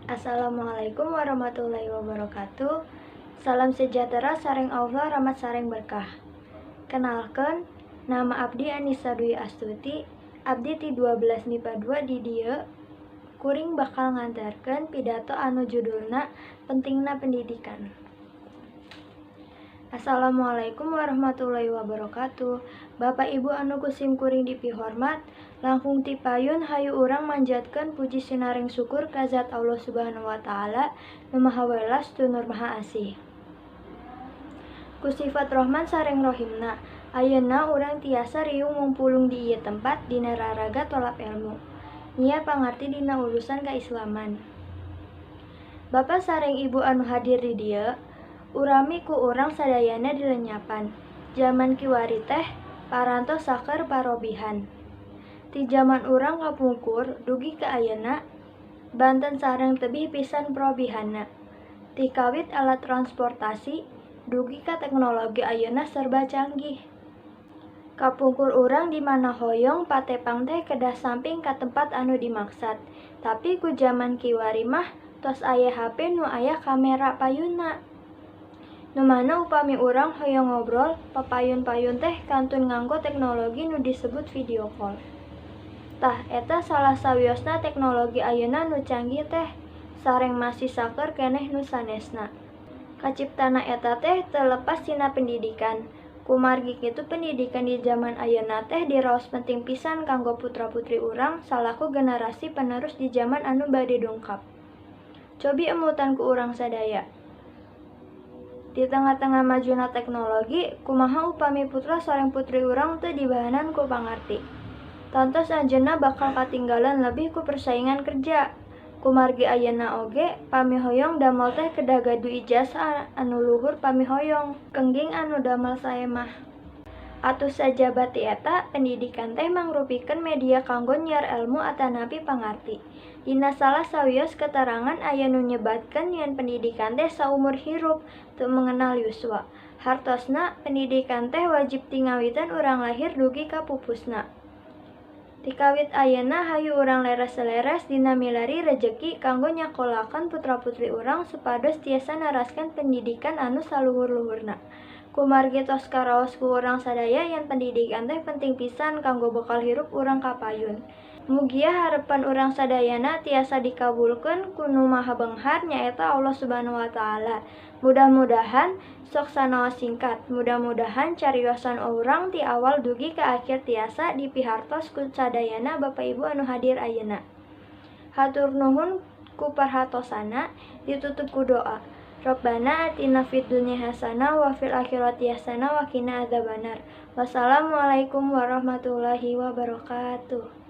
Assalamualaikum warahmatullahi wabarakatuh. Salam sejahtera sareng Allah rahmat sareng berkah. Kenalkan, nama abdi Anissa Dwi Astuti. Abdi ti 12 MIPA 2 di dieu. Kuring bakal ngantarkeun pidato anu judulna Pentingna Pendidikan. Assalamualaikum warahmatullahi wabarakatuh. Bapak Ibu anu kusim kuring dipihormat, langkung ti payun hayu urang manjatkeun puji sinaring syukur ka Zat Allah Subhanahu wa taala nu Maha Welas tur Nur Maha Asih. Ku sifat Rahman sareng Rohimna, ayeuna urang tiasa riung ngumpulung di ieu tempat dina raraga tolap ilmu. Nia pangarti dina urusan kaislaman. Bapak sareng Ibu anu hadir di dieu, urami ku urang sadayana dilenyapan. Zaman kiwari teh parantos saker parobihan. Ti zaman urang kapungkur dugi ka ayeuna Banten sareng tebih pisan probihanna. Ti kawit alat transportasi dugi ka teknologi ayeuna serba canggih. Kapungkur urang di mana hoyong patepang teh kedah samping ka tempat anu dimaksad. Tapi ku zaman kiwari mah tos aya HP nu aya kamera payunna. Nu mana upami urang hoyong ngobrol, papayun-payun teh kantun nganggo teknologi nu disebut video call. Tah eta salah sawiosna teknologi ayeuna nu canggih teh, sareng masih saker keneh nu sanesna. Kaciptana eta teh terlepas tina pendidikan. Kumargi kitu pendidikan di zaman ayeuna teh diraos penting pisan kanggo putra-putri urang salaku generasi penerus di zaman anu bade dongkap. Cobi emutan ku urang sadaya. Di tengah-tengah majuna teknologi, kumaha upami putra sareng putri urang teu dibahanan ku pangarti. Tantos anjeunna bakal katinggalan lebih ku persaingan kerja. Kumargi ayeuna oge, pamihoyong damel teh kedah gadu ijazah anu luhur pamihoyong. Kengging anu damel sae mah. Atuh sajabat ti eta, pendidikan teh mangrupikeun media kanggo nyiar ilmu atanapi pangarti. Dina salah sawios keterangan aya nu nyebatkeun yen pendidikan teh saumur hirup, teu mengenal yuswa. Hartosna pendidikan teh wajib tingawitan urang lahir dugi ka pupusna. Tikawit ayeuna hayu urang leres-leres dina milari rejeki kanggo nyakolakeun putra-putri urang supados tiasa naraskeun pendidikan anu saluhur-luhurna. Kumargi tos karaos ku urang sadaya yen pendidikan teh penting pisan kanggo bekal hirup urang kapayun. Mugia harepan urang sadayana tiasa dikabulkeun ku Nu Maha Benghar nyaeta Allah Subhanahu wa taala. Mudah-mudahan sok sanaos singkat. Mudah-mudahan cariosan urang ti awal dugi ka akhir tiasa dipihartos ku sadayana Bapak Ibu anu hadir ayeuna. Hatur nuhun ku parhatosana, ditutup ku doa. Rabbana atina fid dunya hasanah wa fil akhirati hasanah wa qina adzabannar. Wassalamualaikum warahmatullahi wabarakatuh.